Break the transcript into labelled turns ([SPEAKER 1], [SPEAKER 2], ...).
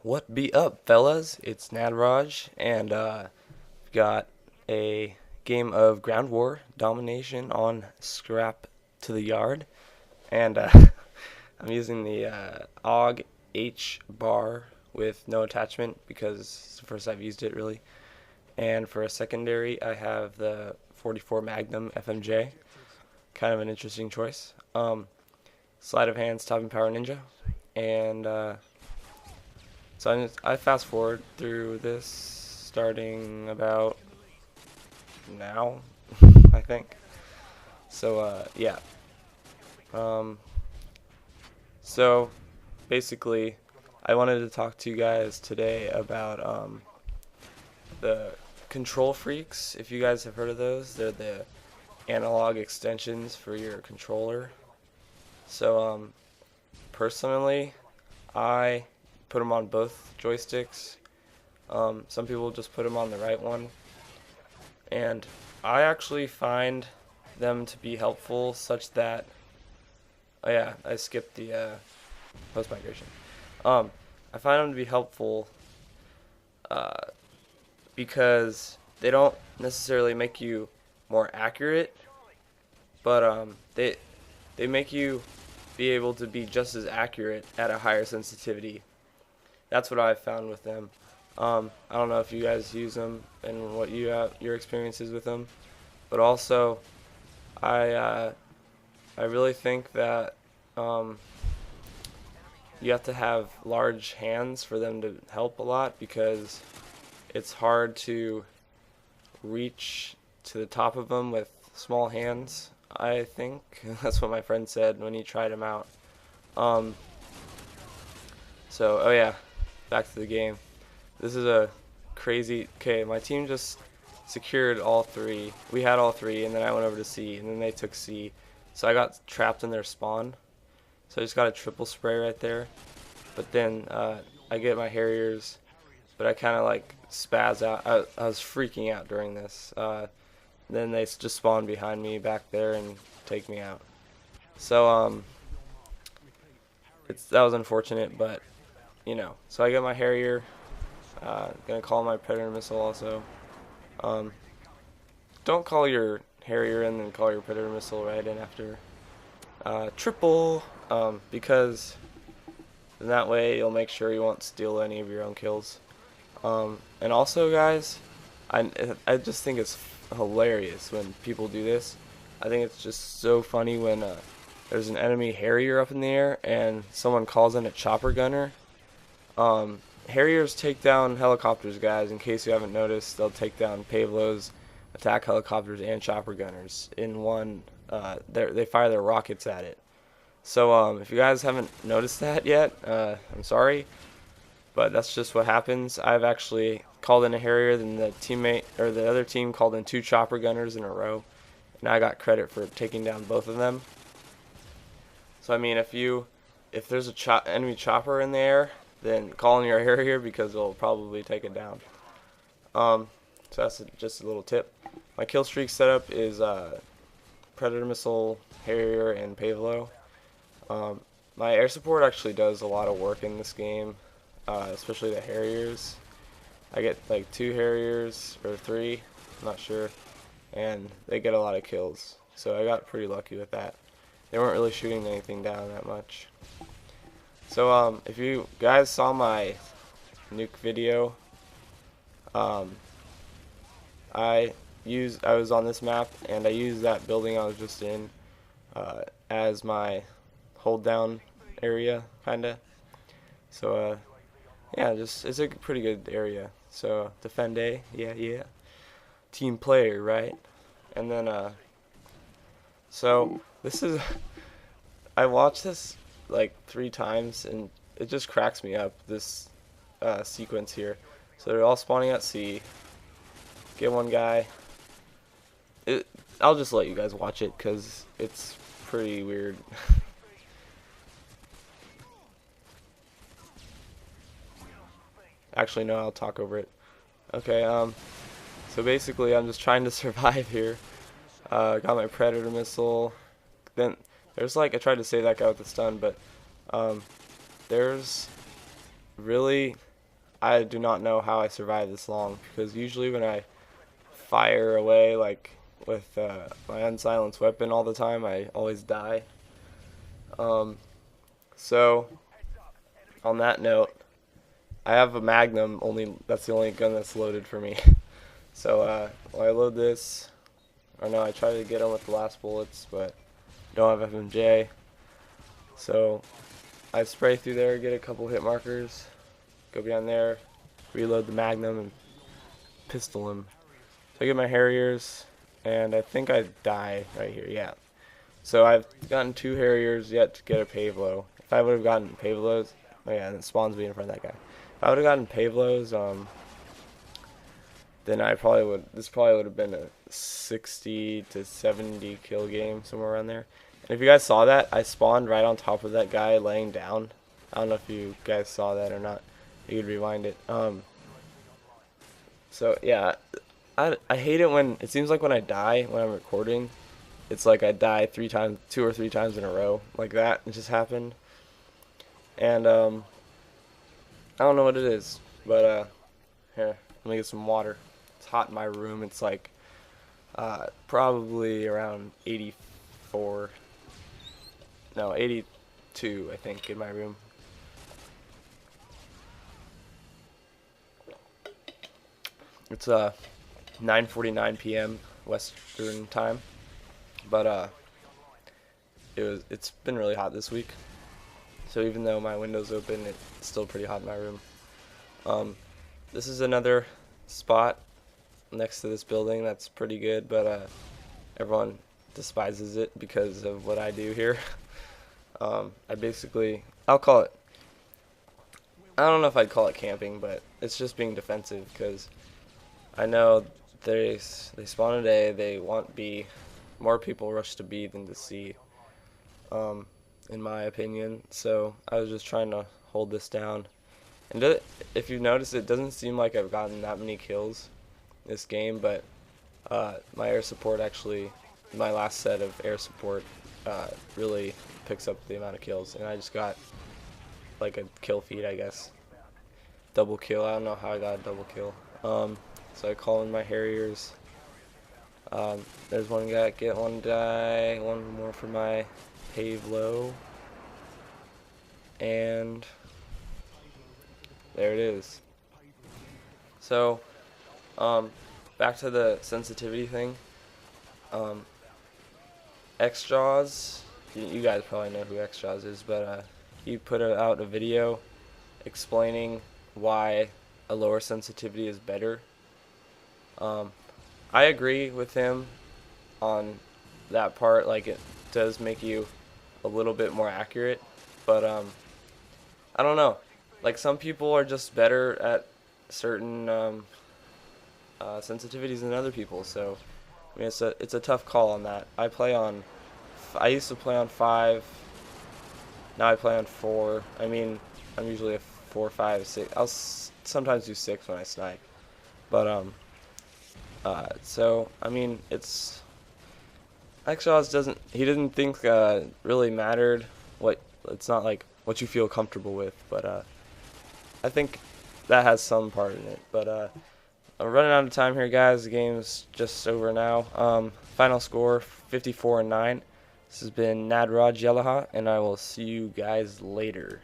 [SPEAKER 1] What be up, fellas? It's Nadraj, and got a game of Ground War Domination on Scrap to the Yard, and I'm using the AUG H bar with no attachment because it's the first I've used it really. And for a secondary, I have the 44 Magnum FMJ, kind of an interesting choice. Sleight of hand, stopping power ninja, and I fast forward through this starting about now, I think. So yeah. Um, so basically, I wanted to talk to you guys today about the control freaks. If you guys have heard of those, they're the analog extensions for your controller. So personally, I put them on both joysticks. Some people just put them on the right one, and I actually find them to be helpful such that, oh yeah, I skipped the post migration. I find them to be helpful uh, because they don't necessarily make you more accurate, but they make you be able to be just as accurate at a higher sensitivity. That's what I've found with them. I don't know if you guys use them and what your experiences with them, but also I I really think that you have to have large hands for them to help a lot because it's hard to reach to the top of them with small hands. I think that's what my friend said when he tried them out. Um, oh yeah, back to the game. This is a crazy. Okay, my team just secured all three. We had all three, and then I went over to C, and then they took C. So I got trapped in their spawn. So I just got a triple spray right there. But then I get my Harriers, but I kind of like spaz out. I was freaking out during this. Then they just spawn behind me back there and take me out. So that was unfortunate, but you know. So I got my Harrier. Gonna call my Predator missile also. Um, don't call your Harrier and then call your Predator missile right in after triple, because in that way you'll make sure you won't steal any of your own kills. And also, guys, I just think it's hilarious when people do this. I think it's just so funny when there's an enemy Harrier up in the air and someone calls in a chopper gunner. Harriers take down helicopters, guys. In case you haven't noticed, they'll take down Pavlos, attack helicopters, and chopper gunners in one. They fire their rockets at it. So if you guys haven't noticed that yet, I'm sorry, but that's just what happens. I've actually called in a Harrier, then the other team called in two chopper gunners in a row, and I got credit for taking down both of them. So I mean, if there's a enemy chopper in the air, then call in your Harrier because it'll probably take it down. So that's just a little tip. My kill streak setup is Predator missile, Harrier, and Pavlo. My air support actually does a lot of work in this game, especially the Harriers. I get like 2 Harriers or 3, I'm not sure, and they get a lot of kills. So I got pretty lucky with that. They weren't really shooting anything down that much. So if you guys saw my nuke video, I was on this map and I used that building I was just in as my hold down area, kinda. So yeah, it's a pretty good area. So defend A, yeah, team player, right? And then so this is I watched this like 3 times and it just cracks me up, this sequence here. So they're all spawning at C. Get one guy. I'll just let you guys watch it because it's pretty weird. Actually, no, I'll talk over it. Okay, so basically I'm just trying to survive here. Got my Predator missile. Then there's like, I tried to save that guy with the stun, but there's really I do not know how I survived this long, because usually when I fire away like with my unsilenced weapon all the time, I always die. Um, so on that note, I have a Magnum. That's the only gun that's loaded for me. So when I load this, or no, I try to get them with the last bullets, but don't have FMJ. So I spray through there, get a couple hit markers, go behind there, reload the Magnum, and pistol him. So I get my Harriers, and I think I die right here. Yeah. So I've gotten 2 Harriers yet to get a Pavlo. If I would have gotten Pavlos, oh yeah, and it spawns me in front of that guy. If I would have gotten Pavlos, then this probably would have been a 60 to 70 kill game, somewhere around there. And if you guys saw that, I spawned right on top of that guy laying down. I don't know if you guys saw that or not. You could rewind it. So yeah, I hate it when it seems like when I die when I'm recording, it's like I die 2 or 3 times in a row like that. It just happened, and I don't know what it is, but here, let me get some water. It's hot in my room. It's like probably around 84, no 82 I think in my room. It's 9:49 p.m. Western time, but it's been really hot this week. So even though my window's open, it's still pretty hot in my room. This is another spot next to this building that's pretty good, but everyone despises it because of what I do here. I'll call it, I don't know if I'd call it camping, but it's just being defensive, because I know they spawn at A, they want B. More people rush to B than to C, in my opinion. So I was just trying to hold this down. And if you notice, it doesn't seem like I've gotten that many kills this game, but my air support actually, my last set of air support really picks up the amount of kills. And I just got like a kill feed, I guess. Double kill. I don't know how I got a double kill. So I call in my Harriers. There's one guy, get one die, one more for my Pavlo. And there it is. So, back to the sensitivity thing. X-Jaws, you guys probably know who X-Jaws is, but he put out a video explaining why a lower sensitivity is better. I agree with him on that part. Like, it does make you a little bit more accurate, but I don't know. Like, some people are just better at certain sensitivities than other people. So I mean, it's a tough call on that. I used to play on 5. Now I play on 4. I mean, I'm usually a 4, 5, 6. I'll sometimes do 6 when I snipe. But so I mean, X-Jaws didn't think really mattered it's not like what you feel comfortable with, but I think that has some part in it. But I'm running out of time here, guys. The game's just over now. Final score 54-9. This has been Nadraj Yelaha, and I will see you guys later.